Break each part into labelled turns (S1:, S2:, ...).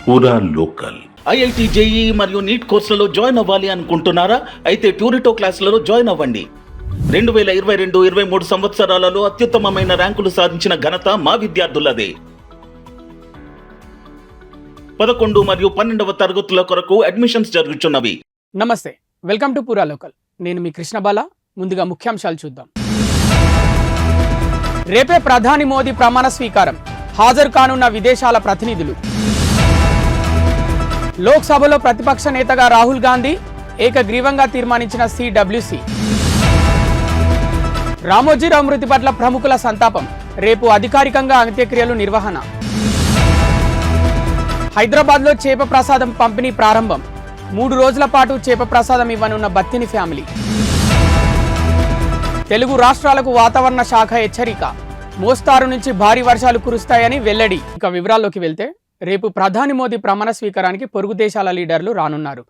S1: పూరా local.
S2: IIT JEE మరియు neat కోర్సులలో జాయిన్ అవ్వాలి అనుకుంటున్నారా? అయితే ట్యూరిటో క్లాసులలో జాయిన్ అవ్వండి. 2022-23 సంవత్సరాలలో అత్యుత్తమమైన ర్యాంకులు సాధించిన ఘనత మా విద్యార్థులదే. 11 మరియు 12వ తరగతుల కొరకు అడ్మిషన్స్ జరుగుతున్నవి.
S3: నమస్తే, వెల్కమ్ టు పూరా లోకల్. నేను మీ కృష్ణబాల. ముందుగా ముఖ్యాంశాలు చూద్దాం. రేపే ప్రధాని మోదీ ప్రమాణ స్వీకారం, హాజరు కానున్న విదేశాల ప్రతినిధులు. లోక్సభలో ప్రతిపక్ష నేతగా రాహుల్ గాంధీ ఏకగ్రీవంగా తీర్మానించిన సిడబ్ల్యూసి. రామోజీరావు మృతి పట్ల ప్రముఖుల సంతాపం, రేపు అధికారికంగా అంత్యక్రియలు నిర్వహణ. హైదరాబాద్లో చేప ప్రసాదం పంపిణీ ప్రారంభం, 3 రోజుల పాటు చేప ప్రసాదం ఇవ్వనున్న బత్తిని ఫ్యామిలీ. తెలుగు రాష్ట్రాలకు వాతావరణ శాఖ హెచ్చరిక, మోస్తారు నుంచి భారీ వర్షాలు కురుస్తాయని వెల్లడి. ఇక వివరాల్లోకి వెళ్తే, రేపు ప్రధాని మోదీ ప్రమాణ స్వీకారానికి పొరుగు దేశాల లీడర్లు రానున్నారు.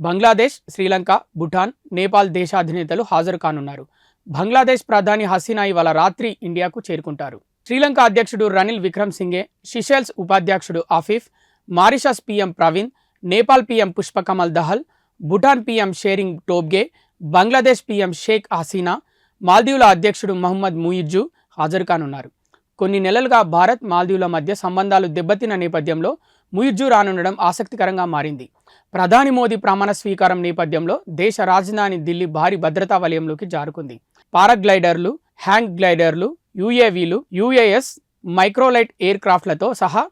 S3: బంగ్లాదేశ్, శ్రీలంక, భూటాన్, నేపాల్ దేశాధినేతలు హాజరు కానున్నారు. బంగ్లాదేశ్ ప్రధాని హసీనా ఇవాళ రాత్రి ఇండియాకు చేరుకుంటారు. శ్రీలంక అధ్యక్షుడు రనిల్ విక్రమ్ సింఘే, సిషెల్స్ ఉపాధ్యక్షుడు Afif, Mauritius PM Pravind, Nepal PM Pushpa Kamal Dahal, Bhutan PM Tshering Tobgay, Bangladesh PM Sheikh Hasina, మాల్దీవుల అధ్యక్షుడు మహమ్మద్ ముయిజ్జు హాజరు కానున్నారు. కొన్ని నెలలుగా భారత్, మాల్దీవుల మధ్య సంబంధాలు దెబ్బతిన్న నేపథ్యంలో ముయిజ్జు రానుండడం ఆసక్తికరంగా మారింది. ప్రధాని మోదీ ప్రమాణ స్వీకారం నేపథ్యంలో దేశ రాజధాని ఢిల్లీ భారీ భద్రతా వలయంలోకి జారుకుంది. పారాగ్లైడర్లు, హ్యాంగ్ గ్లైడర్లు, యుఏవీలు, యుఏఎస్, మైక్రోలైట్ ఎయిర్ క్రాఫ్ట్లతో సహా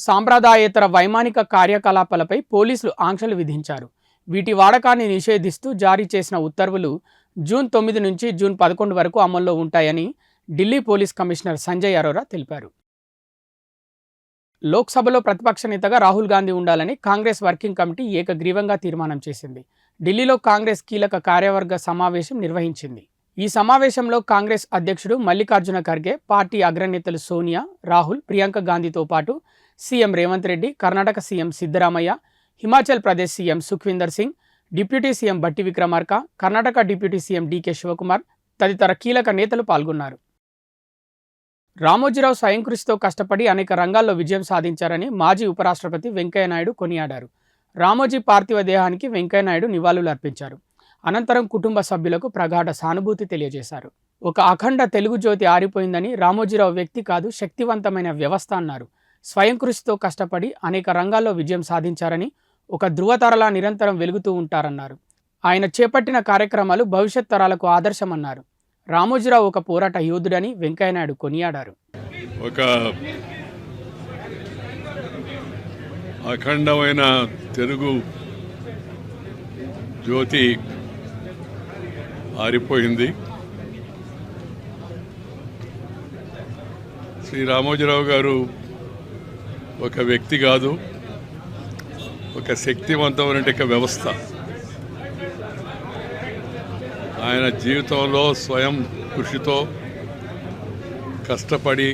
S3: సాంప్రదాయేతర వైమానిక కార్యకలాపాలపై పోలీసులు ఆంక్షలు విధించారు. వీటి వాడకాన్ని నిషేధిస్తూ జారీ చేసిన ఉత్తర్వులు జూన్ 9 నుంచి జూన్ 11 వరకు అమల్లో ఉంటాయని ఢిల్లీ పోలీస్ కమిషనర్ సంజయ్ అరోరా తెలిపారు. లోక్సభలో ప్రతిపక్ష నేతగా రాహుల్ గాంధీ ఉండాలని కాంగ్రెస్ వర్కింగ్ కమిటీ ఏకగ్రీవంగా తీర్మానం చేసింది. ఢిల్లీలో కాంగ్రెస్ కీలక కార్యవర్గ సమావేశం నిర్వహించింది. ఈ సమావేశంలో కాంగ్రెస్ అధ్యక్షుడు మల్లికార్జున ఖర్గే, పార్టీ అగ్రనేతలు సోనియా, రాహుల్, ప్రియాంక గాంధీతో పాటు CM Revanth Reddy, Karnataka CM Siddaramaiah, Himachal Pradesh CM Sukhvinder Singh, deputy CM Bhatti Vikramarka, Karnataka deputy CM DK Shivakumar తదితర కీలక నేతలు పాల్గొన్నారు. రామోజీరావు స్వయం కృషితో కష్టపడి అనేక రంగాల్లో విజయం సాధించారని మాజీ ఉపరాష్ట్రపతి వెంకయ్యనాయుడు కొనియాడారు. రామోజీ పార్థివ దేహానికి వెంకయ్యనాయుడు నివాళులు అర్పించారు. అనంతరం కుటుంబ సభ్యులకు ప్రగాఢ సానుభూతి తెలియజేశారు. ఒక అఖండ తెలుగు జ్యోతి ఆరిపోయిందని, రామోజీరావు వ్యక్తి కాదు, శక్తివంతమైన వ్యవస్థ అన్నారు. స్వయం కృషితో కష్టపడి అనేక రంగాల్లో విజయం సాధించారని, ఒక ధృవతారలా నిరంతరం వెలుగుతూ ఉంటారన్నారు. ఆయన చేపట్టిన కార్యక్రమాలు భవిష్యత్ తరాలకు ఆదర్శమన్నారు. రామోజీరావు ఒక పోరాట యోధుడని వెంకయ్యనాయుడు కొనియాడారు.
S4: ఒక అఖండమైన తెలుగు జ్యోతి ఆరిపోయింది. శ్రీ రామోజీరావు గారు ఒక వ్యక్తి కాదు, ఒక శక్తివంతమైన వ్యవస్థ. ఆయన జీవితంలో స్వయం కృషితో కష్టపడి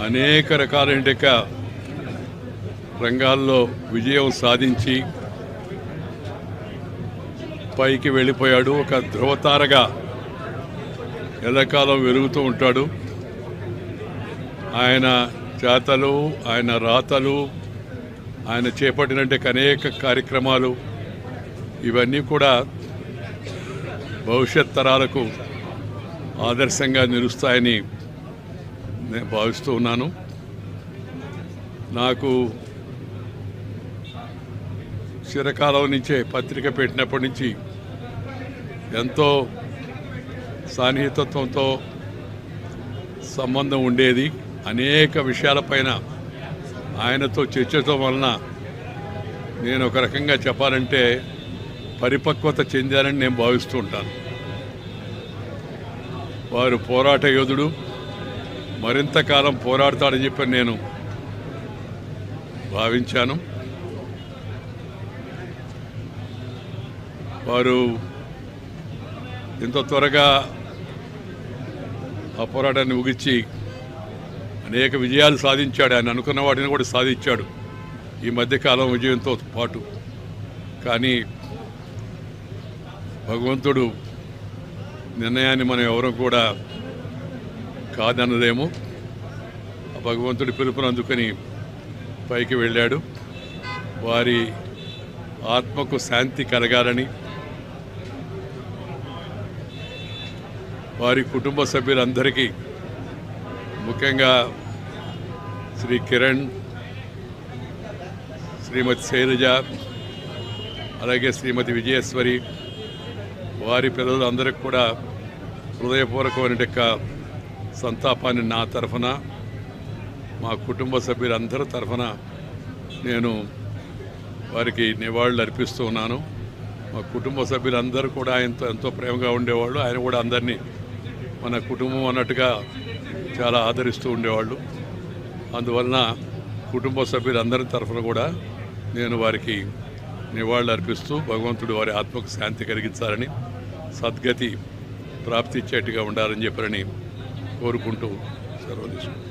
S4: అనేక రకాలైన రంగాల్లో విజయం సాధించి పైకి వెళ్ళిపోయాడు. ఒక ధృవతారగా ఎల్లకాలం వెలుగుతూ ఉంటాడు. ఆయన చేతలు, ఆయన రాతలు, ఆయన చేపట్టిన అనేక కార్యక్రమాలు ఇవన్నీ కూడా భవిష్యత్ తరాలకు ఆదర్శంగా నిలుస్తాయని నేను భావిస్తూ ఉన్నాను. నాకు చిరకాలం నుంచే పత్రిక పెట్టినప్పటి నుంచి ఎంతో సాన్నిహితత్వంతో సంబంధం ఉండేది. అనేక విషయాలపైన ఆయనతో చర్చతో వలన నేను ఒక రకంగా చెప్పాలంటే పరిపక్వత చెందారని నేను భావిస్తూ ఉంటాను. వారు పోరాట యోధుడు, మరింత కాలం పోరాడతాడని చెప్పి నేను భావించాను. వారు ఎంతో త్వరగా ఆ పోరాటాన్ని ముగించి అనేక విజయాలు సాధించాడు. ఆయన అనుకున్న వాటిని కూడా సాధించాడు ఈ మధ్యకాలం విజయంతో పాటు. కానీ భగవంతుడు నిర్ణయాన్ని మనం ఎవరూ కూడా కాదనలేము. ఆ భగవంతుడి పిలుపును అందుకని పైకి వెళ్ళాడు. వారి ఆత్మకు శాంతి కలగాలని, వారి కుటుంబ సభ్యులందరికీ, ముఖ్యంగా శ్రీ కిరణ్, శ్రీమతి శైలజ, అలాగే శ్రీమతి విజయేశ్వరి, వారి పిల్లలందరికీ కూడా హృదయపూర్వకమైన సంతాపాన్ని నా తరఫున, మా కుటుంబ సభ్యులందరి తరఫున నేను వారికి నివాళులు అర్పిస్తూ ఉన్నాను. మా కుటుంబ సభ్యులందరూ కూడా ఆయనతో ఎంతో ప్రేమగా ఉండేవాళ్ళు. ఆయన కూడా అందరినీ మన కుటుంబం అన్నట్టుగా చాలా ఆదరిస్తూ ఉండేవాళ్ళు. అందువలన కుటుంబ సభ్యులందరి తరఫున కూడా నేను వారికి నివాళులు అర్పిస్తూ భగవంతుడు వారి ఆత్మకు శాంతి కలిగించాలని, సద్గతి ప్రాప్తిచ్చేట్టుగా ఉండాలని చెప్పని కోరుకుంటూ సెలవు తీసుకుంటాను.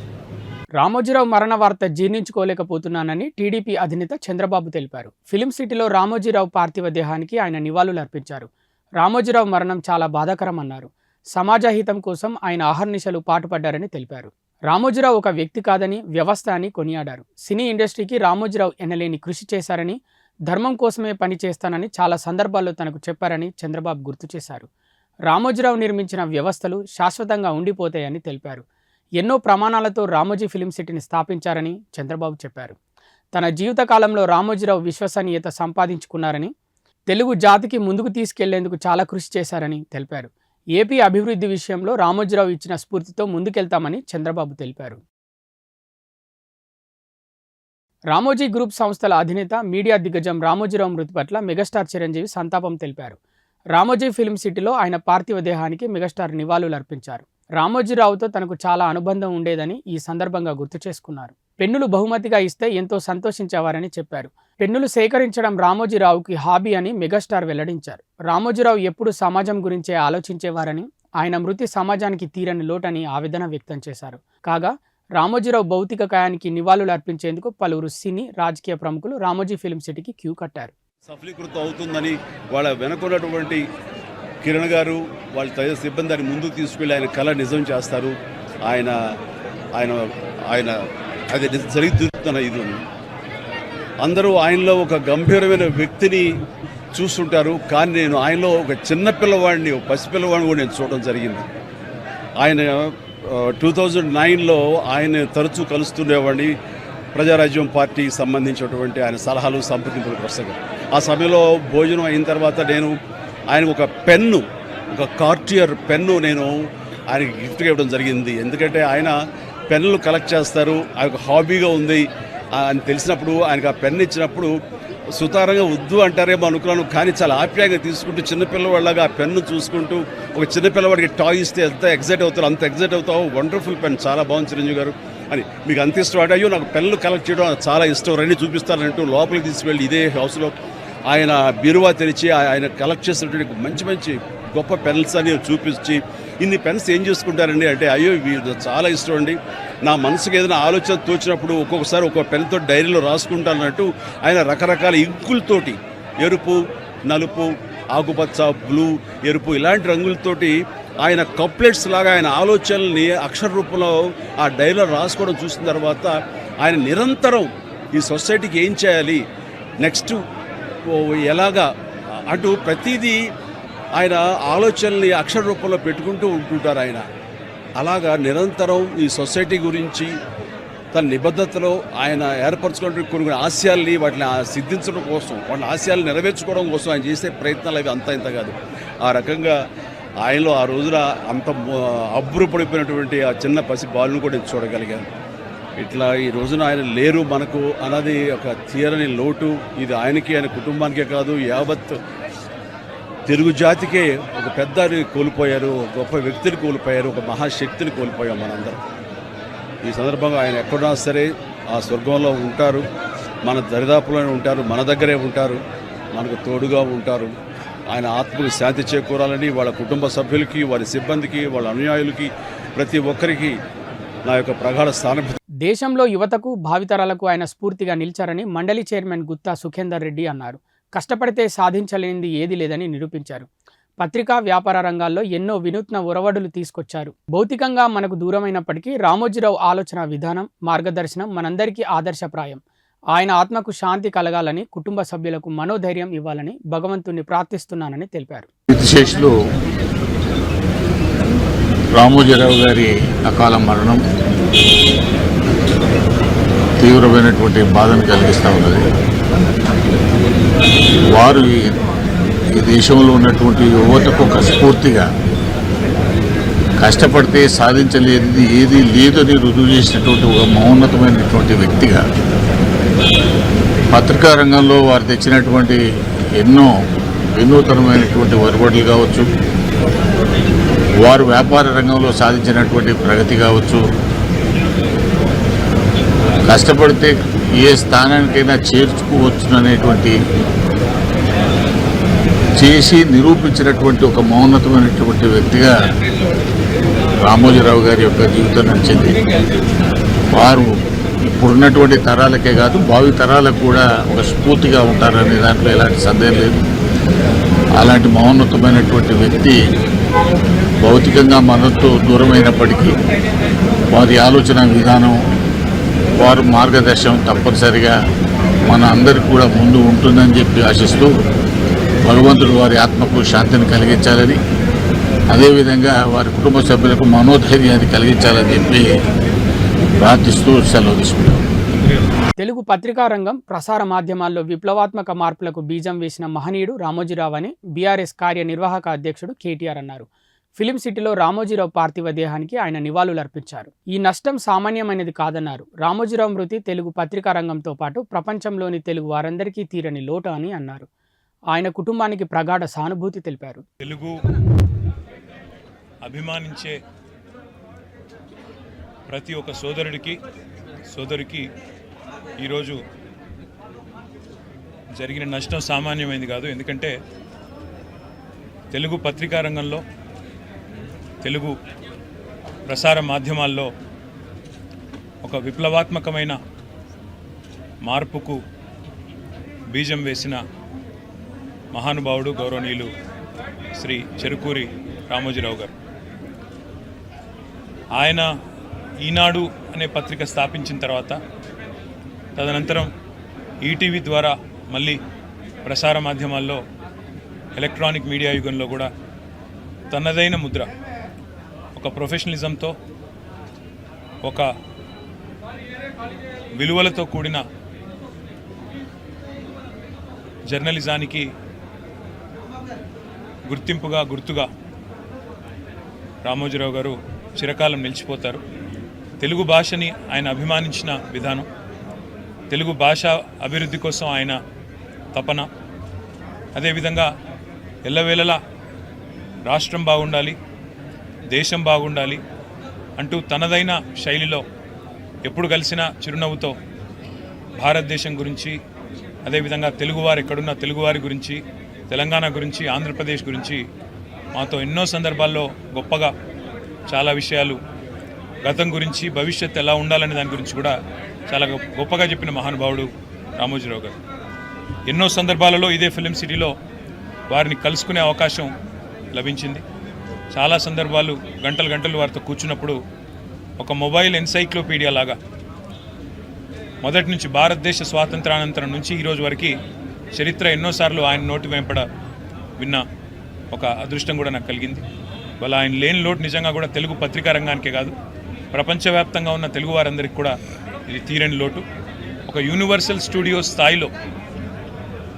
S3: రామోజీరావు మరణ వార్త జీర్ణించుకోలేకపోతున్నానని టీడీపీ అధినేత చంద్రబాబు తెలిపారు. ఫిలిం సిటీలో రామోజీరావు పార్థివ దేహానికి ఆయన నివాళులు అర్పించారు. రామోజీరావు మరణం చాలా బాధాకరమన్నారు. సమాజ హితం కోసం ఆయన అహర్నిశలు పాటుపడ్డారని తెలిపారు. రామోజీరావు ఒక వ్యక్తి కాదని, వ్యవస్థ అని కొనియాడారు. సినీ ఇండస్ట్రీకి రామోజీరావు ఎనలేని కృషి చేశారని, ధర్మం కోసమే పని చేస్తానని చాలా సందర్భాల్లో తనకు చెప్పారని చంద్రబాబు గుర్తు చేశారు. రామోజీరావు నిర్మించిన వ్యవస్థలు శాశ్వతంగా ఉండిపోతాయని తెలిపారు. ఎన్నో ప్రమాణాలతో రామోజీ ఫిలిం సిటీని స్థాపించారని చంద్రబాబు చెప్పారు. తన జీవితకాలంలో రామోజీరావు విశ్వసనీయత సంపాదించుకున్నారని, తెలుగు జాతికి ముందుకు తీసుకెళ్లేందుకు చాలా కృషి చేశారని తెలిపారు. ఏపీ అభివృద్ధి విషయంలో రామోజీరావు ఇచ్చిన స్ఫూర్తితో ముందుకెళ్తామని చంద్రబాబు తెలిపారు. రామోజీ గ్రూప్ సంస్థల అధినేత, మీడియా దిగ్గజం రామోజీరావు మృతి పట్ల మెగాస్టార్ చిరంజీవి సంతాపం తెలిపారు. రామోజీ ఫిలిం సిటీలో ఆయన పార్థివ దేహానికి మెగాస్టార్ నివాళులు అర్పించారు. రామోజీరావుతో తనకు చాలా అనుబంధం ఉండేదని ఈ సందర్భంగా గుర్తు చేసుకున్నారు. పెన్నులు బహుమతిగా ఇస్తే ఎంతో సంతోషించేవారని చెప్పారు. పెన్నులు సేకరించడం రామోజీరావుకి హాబీ అని మెగాస్టార్ వెల్లడించారు. రామోజీరావు ఎప్పుడూ సమాజం గురించే ఆలోచించేవారని, ఆయన మృతి సమాజానికి తీరని లోటని ఆవేదన వ్యక్తం చేశారు. కాగా రామోజీరావు భౌతిక కాయానికి నివాళులు అర్పించేందుకు పలువురు సినీ, రాజకీయ ప్రముఖులు రామోజీ ఫిలిం సిటీకి క్యూ కట్టారు.
S1: సఫలీకృతం అవుతుందని వాళ్ళ వెనుకున్నటువంటి కిరణ్ గారు, వాళ్ళ తదితర సిబ్బంది దాన్ని ముందుకు తీసుకెళ్ళి ఆయన కళ నిజం చేస్తారు. ఆయన ఆయన ఆయన అది జరుగుతున్న ఇది అందరూ ఆయనలో ఒక గంభీరమైన వ్యక్తిని చూస్తుంటారు. కానీ నేను ఆయనలో ఒక చిన్న పిల్లవాడిని, ఒక పసిపిల్లవాడిని కూడా నేను చూడడం జరిగింది. ఆయన 2009లో ఆయన తరచూ కలుస్తుండేవాడిని. ప్రజారాజ్యం పార్టీకి సంబంధించినటువంటి ఆయన సలహాలు, సంప్రదింపుల కోసంగా. ఆ సమయంలో భోజనం అయిన తర్వాత నేను ఆయనకు ఒక పెన్ను, ఒక కార్టియర్ పెన్ను నేను ఆయనకి గిఫ్ట్గా ఇవ్వడం జరిగింది. ఎందుకంటే ఆయన పెన్నులు కలెక్ట్ చేస్తారు, ఆయనకు హాబీగా ఉంది అని తెలిసినప్పుడు ఆయనకు ఆ పెన్ను ఇచ్చినప్పుడు సుతారంగా వద్దు అంటారేమో అనుకున్నాను. కానీ చాలా ఆప్యాయంగా తీసుకుంటూ చిన్నపిల్లవాళ్ళగా ఆ పెన్ను చూసుకుంటూ, ఒక చిన్నపిల్లవాడికి టాయ్ ఇస్తే ఎంత ఎగ్జైట్ అవుతారు అంత ఎగ్జైట్ అవుతావు. వండర్ఫుల్ పెన్, చాలా బాగుంది చిరంజీవి గారు అని. మీకు అంత ఇష్టం అంటే, అయ్యో నాకు పెన్నులు కలెక్ట్ చేయడం చాలా ఇష్టం, రండి చూపిస్తానంటూ లోపలికి తీసుకువెళ్ళి ఇదే హౌస్లో ఆయన బీరువా తెరిచి ఆయన కలెక్ట్ చేసినటువంటి మంచి మంచి గొప్ప పెన్స్ అని చూపించి, ఇన్ని పెన్స్ ఏం చేసుకుంటారండి అంటే, అయ్యో ఇవి చాలా ఇష్టం అండి, నా మనసుకు ఏదైనా ఆలోచన తోచినప్పుడు ఒక్కొక్కసారి ఒక్కొక్క పెన్తో డైరీలో రాసుకుంటానన్నట్టు ఆయన రకరకాల ఇంకులతోటి, ఎరుపు, నలుపు, ఆకుపచ్చ, బ్లూ, ఎరుపు ఇలాంటి రంగులతోటి ఆయన కప్లెట్స్ లాగా ఆయన ఆలోచనల్ని అక్షర రూపంలో ఆ డైరీలో రాసుకోవడం చూసిన తర్వాత ఆయన నిరంతరం ఈ సొసైటీకి ఏం చేయాలి, నెక్స్ట్ ఎలాగా అటు ప్రతిదీ ఆయన ఆలోచనల్ని అక్షర రూపంలో పెట్టుకుంటూ ఉంటుంటారు. ఆయన అలాగా నిరంతరం ఈ సొసైటీ గురించి తన నిబద్ధతలో ఆయన ఏర్పరచుకున్న కొన్ని ఆశయాల్ని వాటిని సిద్ధించడం కోసం, వాళ్ళ ఆశయాలు నెరవేర్చుకోవడం కోసం ఆయన చేసే ప్రయత్నాలు అవి అంత ఇంత కాదు. ఆ రకంగా ఆయనలో ఆ రోజున అంత అబ్బురపడిపోయినటువంటి ఆ చిన్న పసి బాలును కూడా నేను చూడగలిగాను. ఇట్లా ఈ రోజున ఆయన లేరు మనకు అన్నది ఒక తీరని లోటు. ఇది ఆయనకి, ఆయన కుటుంబానికే కాదు, యావత్ తెలుగు జాతికే ఒక పెద్దని కోల్పోయారు, ఒక గొప్ప వ్యక్తిని కోల్పోయారు, ఒక మహాశక్తిని కోల్పోయాం మనందరం. ఈ సందర్భంగా ఆయన ఎక్కడున్నా సరే ఆ స్వర్గంలో ఉంటారు, మన దరిదాపులోనే ఉంటారు, మన దగ్గరే ఉంటారు, మనకు తోడుగా ఉంటారు. ఆయన ఆత్మకు శాంతి చేకూరాలని వాళ్ళ కుటుంబ సభ్యులకి, వారి సిబ్బందికి, వాళ్ళ అనుయాయులకి, ప్రతి ఒక్కరికి నా యొక్క ప్రగాఢ స్థానం.
S3: దేశంలో యువతకు, భావితరాలకు ఆయన స్ఫూర్తిగా నిలిచారని మండలి చైర్మన్ గుత్తా సుఖేందర్ రెడ్డి అన్నారు. కష్టపడితే సాధించలేనిది ఏది లేదని నిరూపించారు. పత్రికా, వ్యాపార రంగాల్లో ఎన్నో వినూత్న ఒరవడులు తీసుకొచ్చారు. భౌతికంగా మనకు దూరమైనప్పటికీ రామోజీరావు ఆలోచన విధానం, మార్గదర్శనం మనందరికీ ఆదర్శప్రాయం. ఆయన ఆత్మకు శాంతి కలగాలని, కుటుంబ సభ్యులకు మనోధైర్యం ఇవ్వాలని భగవంతుణ్ణి ప్రార్థిస్తున్నానని తెలిపారు.
S5: కీర్తిశేషులు రామోజీరావు గారి అకాల మరణం తీవ్రమైనటువంటి బాధను కలిగిస్తూ ఉన్నది. వారు ఈ దేశంలో ఉన్నటువంటి యువతకు ఒక స్ఫూర్తిగా కష్టపడితే సాధించలేనిది ఏది లేదని రుజువు చేసినటువంటి ఒక మహోన్నతమైనటువంటి వ్యక్తిగా పత్రికా రంగంలో వారు తెచ్చినటువంటి ఎన్నో వినూతనమైనటువంటి ఒరబడులు కావచ్చు, వారు వ్యాపార రంగంలో సాధించినటువంటి ప్రగతి కావచ్చు, కష్టపడితే ఏ స్థానానికైనా చేర్చుకోవచ్చుననేటువంటి చేసి నిరూపించినటువంటి ఒక మౌన్నతమైనటువంటి వ్యక్తిగా రామోజీరావు గారి యొక్క జీవితం నడిచింది. వారు ఇప్పుడున్నటువంటి తరాలకే కాదు, భావి తరాలకు కూడా ఒక స్ఫూర్తిగా ఉంటారనే దాంట్లో ఎలాంటి సందేహం లేదు. అలాంటి మహోన్నతమైనటువంటి వ్యక్తి భౌతికంగా మనతో దూరమైనప్పటికీ వారి ఆలోచన విధానం, వారు మార్గదర్శనం తప్పనిసరిగా మన అందరికీ కూడా ముందు ఉంటుందని చెప్పి ఆశిస్తూ భగవంతుడు వారి ఆత్మకు శాంతిని కలిగించాలని, అదేవిధంగా వారి కుటుంబ సభ్యులకు మనోధైర్యాన్ని కలిగించాలని చెప్పి ప్రార్థిస్తూ సెలవు తీసుకుంటాం.
S3: తెలుగు పత్రికా రంగం, ప్రసార మాధ్యమాల్లో విప్లవాత్మక మార్పులకు బీజం వేసిన మహనీయుడు రామోజీరావు అని బీఆర్ఎస్ కార్యనిర్వాహక అధ్యక్షుడు కేటీఆర్ అన్నారు. ఫిలిం సిటీలో రామోజీరావు పార్థివ దేహానికి ఆయన నివాళులర్పించారు. ఈ నష్టం సామాన్యమైనది కాదన్నారు. రామోజీరావు మృతి తెలుగు పత్రికా రంగంతో పాటు ప్రపంచంలోని తెలుగు వారందరికీ తీరని లోటు అని అన్నారు. ఆయన కుటుంబానికి ప్రగాఢ సానుభూతి తెలిపారు.
S6: తెలుగు అభిమానించే ప్రతి ఒక్క సోదరికి ఈరోజు జరిగిన నష్టం సామాన్యమైనది కాదు. ఎందుకంటే తెలుగు పత్రికా రంగంలో, తెలుగు ప్రసార మాధ్యమాల్లో ఒక విప్లవాత్మకమైన మార్పుకు బీజం వేసిన మహానుభావుడు గౌరవనీయులు శ్రీ చెరుకూరి రామోజీరావు గారు. ఆయన ఈనాడు అనే పత్రిక స్థాపించిన తర్వాత తదనంతరం ఈటీవీ ద్వారా మళ్ళీ ప్రసార మాధ్యమాల్లో, ఎలక్ట్రానిక్ మీడియా యుగంలో కూడా తనదైన ముద్ర, ఒక ప్రొఫెషనలిజంతో, ఒక విలువలతో కూడిన జర్నలిజానికి గుర్తుగా రామోజీరావు గారు చిరకాలం నిలిచిపోతారు. తెలుగు భాషని ఆయన అభిమానించిన విధానం, తెలుగు భాష అభివృద్ధి కోసం ఆయన తపన, అదేవిధంగా ఎల్లవేళలా రాష్ట్రం బాగుండాలి, దేశం బాగుండాలి అంటూ తనదైన శైలిలో ఎప్పుడు కలిసినా చిరునవ్వుతో భారతదేశం గురించి, అదేవిధంగా తెలుగువారు ఎక్కడున్న తెలుగువారి గురించి, తెలంగాణ గురించి, ఆంధ్రప్రదేశ్ గురించి మాతో ఎన్నో సందర్భాల్లో గొప్పగా చాలా విషయాలు, గతం గురించి, భవిష్యత్తు ఎలా ఉండాలనే దాని గురించి కూడా చాలా గొప్పగా చెప్పిన మహానుభావుడు రామోజీరావు గారు. ఎన్నో సందర్భాలలో ఇదే ఫిలిం సిటీలో వారిని కలుసుకునే అవకాశం లభించింది. చాలా సందర్భాలు గంటలు వారితో కూర్చున్నప్పుడు ఒక మొబైల్ ఎన్సైక్లోపీడియా లాగా మొదటి నుంచి భారతదేశ స్వాతంత్రానంతరం నుంచి ఈరోజు వరకు చరిత్ర ఎన్నోసార్లు ఆయన నోటి వెంపడ విన్న ఒక అదృష్టం కూడా నాకు కలిగింది. వాళ్ళ ఆయన లేని లోటు నిజంగా కూడా తెలుగు పత్రికా రంగానికే కాదు, ప్రపంచవ్యాప్తంగా ఉన్న తెలుగు వారందరికీ కూడా ఇది తీరని లోటు. ఒక యూనివర్సల్ స్టూడియో స్థాయిలో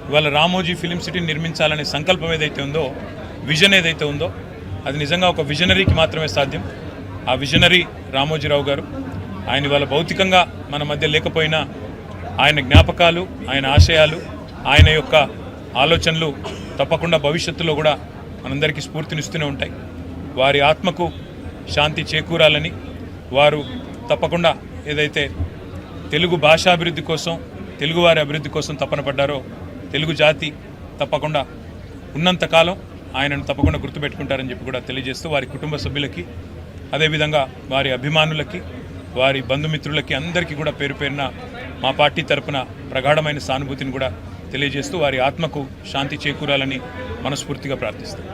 S6: ఇవాళ రామోజీ ఫిలిం సిటీని నిర్మించాలనే సంకల్పం ఏదైతే ఉందో, విజన్ ఏదైతే ఉందో, అది నిజంగా ఒక విజనరీకి మాత్రమే సాధ్యం. ఆ విజనరీ రామోజీరావు గారు. ఆయన ఇవాళ భౌతికంగా మన మధ్య లేకపోయినా ఆయన జ్ఞాపకాలు, ఆయన ఆశయాలు, ఆయన యొక్క ఆలోచనలు తప్పకుండా భవిష్యత్తులో కూడా మనందరికీ స్ఫూర్తినిస్తూనే ఉంటాయి. వారి ఆత్మకు శాంతి చేకూరాలని, వారు తప్పకుండా ఏదైతే తెలుగు భాషాభివృద్ధి కోసం, తెలుగువారి అభివృద్ధి కోసం తపన పడ్డారో, తెలుగు జాతి తప్పకుండా ఉన్నంతకాలం ఆయనను తప్పకుండా గుర్తుపెట్టుకుంటారని చెప్పి కూడా తెలియజేస్తూ, వారి కుటుంబ సభ్యులకి, అదేవిధంగా వారి అభిమానులకి, వారి బంధుమిత్రులకి అందరికీ కూడా పేరు పేరున మా పార్టీ తరపున ప్రగాఢమైన సానుభూతిని కూడా తెలియజేస్తూ వారి ఆత్మకు శాంతి చేకూరాలని మనస్ఫూర్తిగా ప్రార్థిస్తాం.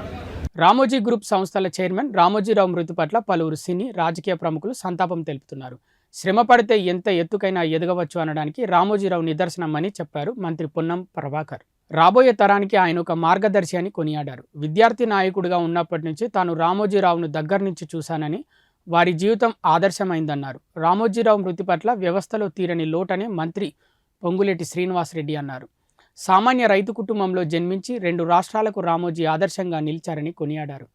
S3: రామోజీ గ్రూప్ సంస్థల చైర్మన్ రామోజీరావు మృతి పట్ల పలువురు సినీ, రాజకీయ ప్రముఖులు సంతాపం తెలుపుతున్నారు. శ్రమ పడితే ఎంత ఎత్తుకైనా ఎదగవచ్చు అనడానికి రామోజీరావు నిదర్శనమని చెప్పారు మంత్రి పొన్నం ప్రభాకర్. రాబోయే తరానికి ఆయన ఒక మార్గదర్శి అని కొనియాడారు. విద్యార్థి నాయకుడిగా ఉన్నప్పటి నుంచి తాను రామోజీరావును దగ్గర నుంచి చూశానని, వారి జీవితం ఆదర్శమైందన్నారు. రామోజీరావు మృతి పట్ల వ్యవస్థలో తీరని లోటని మంత్రి పొంగులేటి శ్రీనివాసరెడ్డి అన్నారు. సామాన్య రైతు కుటుంబంలో జన్మించి 2 రాష్ట్రాలకు రామోజీ ఆదర్శంగా నిలిచారని కొనియాడారు.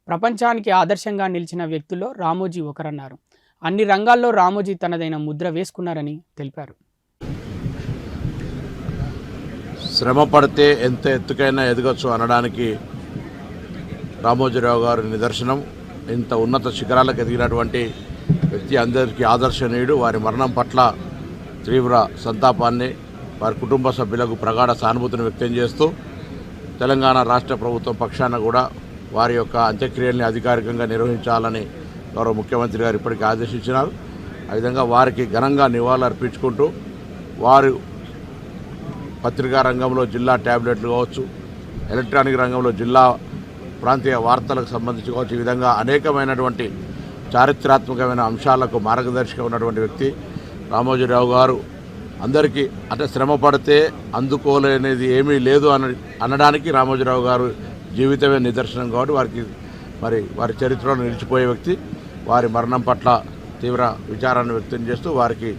S3: ప్రపంచానికి ఆదర్శంగా నిలిచిన వ్యక్తుల్లో రామోజీ ఒకరన్నారు. అన్ని రంగాల్లో రామోజీ తనదైన ముద్ర వేసుకున్నారని తెలిపారు.
S7: శ్రమ పడితే ఎంత ఎత్తుకైనా ఎదగచ్చు అనడానికి రామోజీరావు గారు నిదర్శనం. ఇంత ఉన్నత శిఖరాలకు ఎదిగినటువంటి వ్యక్తి అందరికీ ఆదర్శనీయుడు. వారి మరణం పట్ల తీవ్ర సంతాపాన్ని, వారి కుటుంబ సభ్యులకు ప్రగాఢ సానుభూతిని వ్యక్తం చేస్తూ తెలంగాణ రాష్ట్ర ప్రభుత్వం పక్షాన కూడా వారి యొక్క అంత్యక్రియల్ని అధికారికంగా నిర్వహించాలని గౌరవ ముఖ్యమంత్రి గారు ఇప్పటికీ ఆదేశించినారు. ఆ విధంగా వారికి ఘనంగా నివాళులు అర్పించుకుంటూ వారు పత్రికా రంగంలో జిల్లా ట్యాబ్లెట్లు కావచ్చు, ఎలక్ట్రానిక్ రంగంలో జిల్లా ప్రాంతీయ వార్తలకు సంబంధించి కావచ్చు, ఈ విధంగా అనేకమైనటువంటి చారిత్రాత్మకమైన అంశాలకు మార్గదర్శిగా ఉన్నటువంటి వ్యక్తి రామోజీరావు గారు. అందరికీ అంటే శ్రమ పడితే అందుకోలేనిది ఏమీ లేదు అనడానికి రామోజీరావు గారు జీవితమే నిదర్శనం కాబట్టి వారి చరిత్రలో నిలిచిపోయే వ్యక్తి. వారి మరణం పట్ల తీవ్ర విచారాన్ని వ్యక్తం చేస్తూ వారికి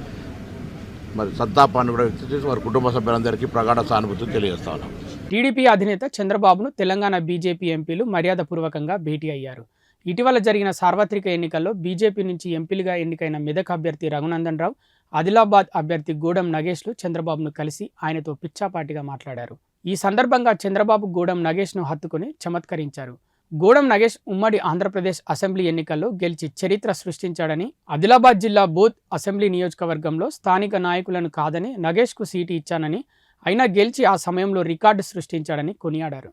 S7: సంతాపాన్ని కూడా వ్యక్తం చేసి వారి కుటుంబ సభ్యులందరికీ ప్రగాఢ సానుభూతిని తెలియజేస్తా ఉన్నాం.
S3: టీడీపీ అధినేత చంద్రబాబును తెలంగాణ బీజేపీ ఎంపీలు మర్యాదపూర్వకంగా భేటీ అయ్యారు. ఇటీవల జరిగిన సార్వత్రిక ఎన్నికల్లో బీజేపీ నుంచి ఎంపీలుగా ఎన్నికైన మెదక్ అభ్యర్థి రఘునందన్ రావు, ఆదిలాబాద్ అభ్యర్థి గూడెం నగేష్లు చంద్రబాబును కలిసి ఆయనతో పిచ్చాపాటిగా మాట్లాడారు. ఈ సందర్భంగా చంద్రబాబు గూడెం నగేష్ను హత్తుకుని చమత్కరించారు. గూడెం నగేష్ ఉమ్మడి ఆంధ్రప్రదేశ్ అసెంబ్లీ ఎన్నికల్లో గెలిచి చరిత్ర సృష్టించాడని, ఆదిలాబాద్ జిల్లా బోధ్ అసెంబ్లీ నియోజకవర్గంలో స్థానిక నాయకులను కాదని నగేష్కు సీటు ఇచ్చానని, అయినా గెలిచి ఆ సమయంలో రికార్డు సృష్టించాడని కొనియాడారు.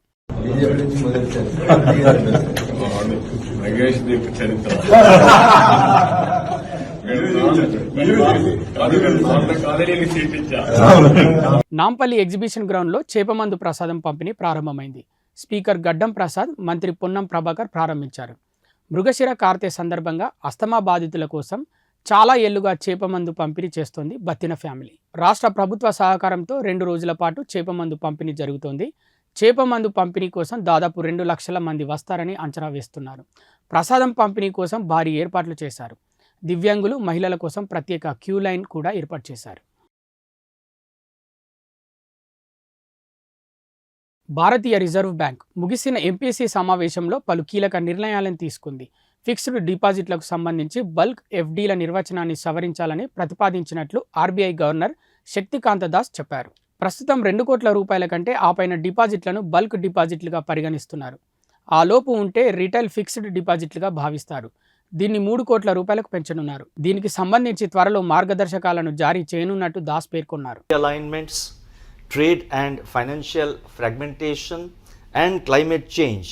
S3: నాంపల్లి ఎగ్జిబిషన్ గ్రౌండ్లో చేపమందు ప్రసాదం పంపిణీ ప్రారంభమైంది. స్పీకర్ గడ్డం ప్రసాద్, మంత్రి పొన్నం ప్రభాకర్ ప్రారంభించారు. మృగశిర కార్తె సందర్భంగా అస్తమా బాధితుల కోసం చాలా ఏళ్లుగా చేపమందు పంపిణీ చేస్తోంది బత్తిన ఫ్యామిలీ. రాష్ట్ర ప్రభుత్వ సహకారంతో 2 రోజుల పాటు చేపమందు పంపిణీ జరుగుతోంది. చేపమందు పంపిణీ కోసం దాదాపు 2 లక్షల మంది వస్తారని అంచనా వేస్తున్నారు. ప్రసాదం పంపిణీ కోసం భారీ ఏర్పాట్లు చేశారు. దివ్యాంగులు, మహిళల కోసం ప్రత్యేక క్యూ లైన్ కూడా ఏర్పాటు చేశారు. భారతీయ రిజర్వ్ బ్యాంక్ ముగిసిన ఎంపీసీ సమావేశంలో పలు కీలక నిర్ణయాలను తీసుకుంది. ఫిక్స్డ్ డిపాజిట్లకు సంబంధించి బల్క్ ఎఫ్డీల నిర్వచనాన్ని సవరించాలని ప్రతిపాదించినట్లు ఆర్బీఐ గవర్నర్ శక్తికాంత దాస్ చెప్పారు. ప్రస్తుతం 2 కోట్ల రూపాయల కంటే ఆపైన డిపాజిట్లను బల్క్ డిపాజిట్లుగా పరిగణిస్తున్నారు. ఆ లోపు ఉంటే రిటైల్ ఫిక్స్డ్ డిపాజిట్లుగా భావిస్తారు. దీన్ని 3 కోట్ల రూపాయలకు పెంచనున్నారు. దీనికి సంబంధించి త్వరలో మార్గదర్శకాలను జారీ చేయనున్నట్టు దాస్ పేర్కొన్నారు.
S8: Alignments, trade and financial fragmentation and climate change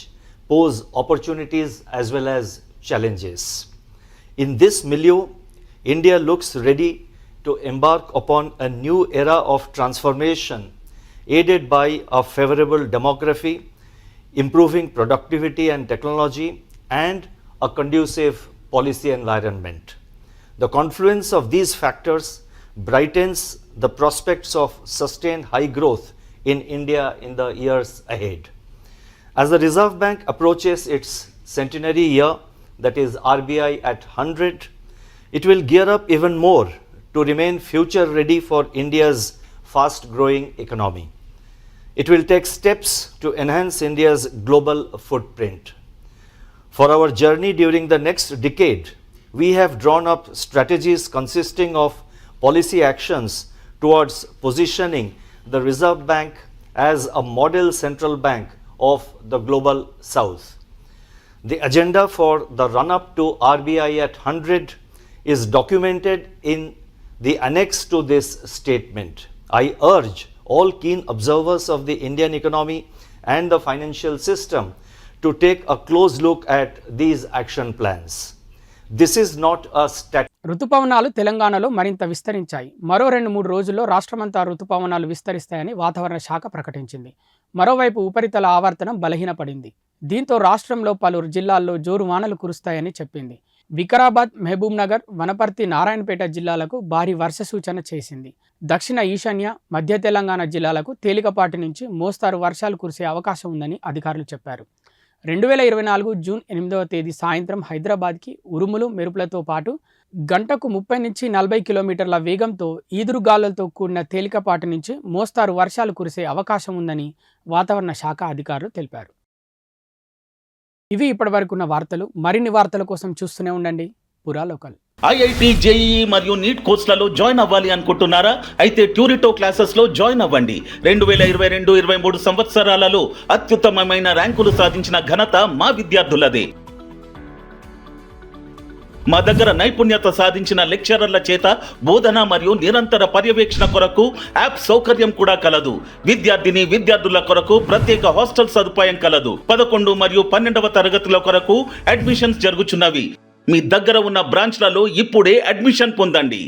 S8: pose opportunities as well as challenges. In this milieu, India looks ready to embark upon a new era of transformation aided by a favorable demography, improving productivity and technology, and a conducive policy environment. The confluence of these factors brightens the prospects of sustained high growth in India in the years ahead. As the Reserve Bank approaches its centenary year, that is RBI at 100, it will gear up even more to remain future ready for India's fast growing economy. It will take steps to enhance India's global footprint. For our journey during the next decade, we have drawn up strategies consisting of policy actions towards positioning the Reserve Bank as a model central bank of the global south. The agenda for the run-up to RBI at 100 is documented in the annex to this statement. I urge all keen observers of the Indian economy and the financial system to take a close look at these action plans. This is not a
S3: రుతుపవనాలు తెలంగాణలో మరింత విస్తరించాయి. మరో 2-3 రోజుల్లో రాష్ట్రమంతా రుతుపవనాలు విస్తరిస్తాయని వాతావరణ శాఖ ప్రకటించింది. మరోవైపు ఉపరితల ఆవర్తనం బలహీనపడింది. దీంతో రాష్ట్రంలో పలు జిల్లాల్లో జోరు వానలు కురుస్తాయని చెప్పింది. వికారాబాద్, మహబూబ్ నగర్, వనపర్తి, నారాయణపేట జిల్లాలకు భారీ వర్ష సూచన చేసింది. దక్షిణ ఈశాన్య, మధ్య తెలంగాణ జిల్లాలకు తేలికపాటి నుంచి మోస్తారు వర్షాలు కురిసే అవకాశం ఉందని అధికారులు చెప్పారు. 2024 జూన్ 8వ తేదీ సాయంత్రం హైదరాబాద్కి ఉరుములు, మెరుపులతో పాటు గంటకు 30 నుంచి 40 కిలోమీటర్ల వేగంతో ఈదురుగాలులతో కూడిన తేలికపాటి నుంచి మోస్తారు వర్షాలు కురిసే అవకాశం ఉందని వాతావరణ శాఖ అధికారులు తెలిపారు. ఇవి ఇప్పటివరకున్న వార్తలు. మరిన్ని వార్తల కోసం చూస్తూనే ఉండండి పురా లోకల్.
S2: ఐఐటి, జేఈఈ మరియు నీట్ కోర్సులలో జాయిన్ అవ్వాలి అనుకుంటున్నారా? అయితే ట్యూరిటో క్లాసెస్లో జాయిన్ అవ్వండి. 2022-23 సంవత్సరాలలో అత్యుత్తమమైన ర్యాంకులు సాధించిన ఘనత మా విద్యార్థులదే. మా దగ్గర నైపుణ్యత సాధించిన లెక్చరర్ల చేత బోధన మరియు నిరంతర పర్యవేక్షణ కొరకు యాప్ సౌకర్యం కూడా కలదు. విద్యార్థుల కొరకు ప్రత్యేక హాస్టల్ సదుపాయం కలదు. 11 మరియు 12వ తరగతుల కొరకు అడ్మిషన్స్ జరుగుచున్నవి. మీ దగ్గర ఉన్న బ్రాంచ్లలో ఇప్పుడే అడ్మిషన్ పొందండి.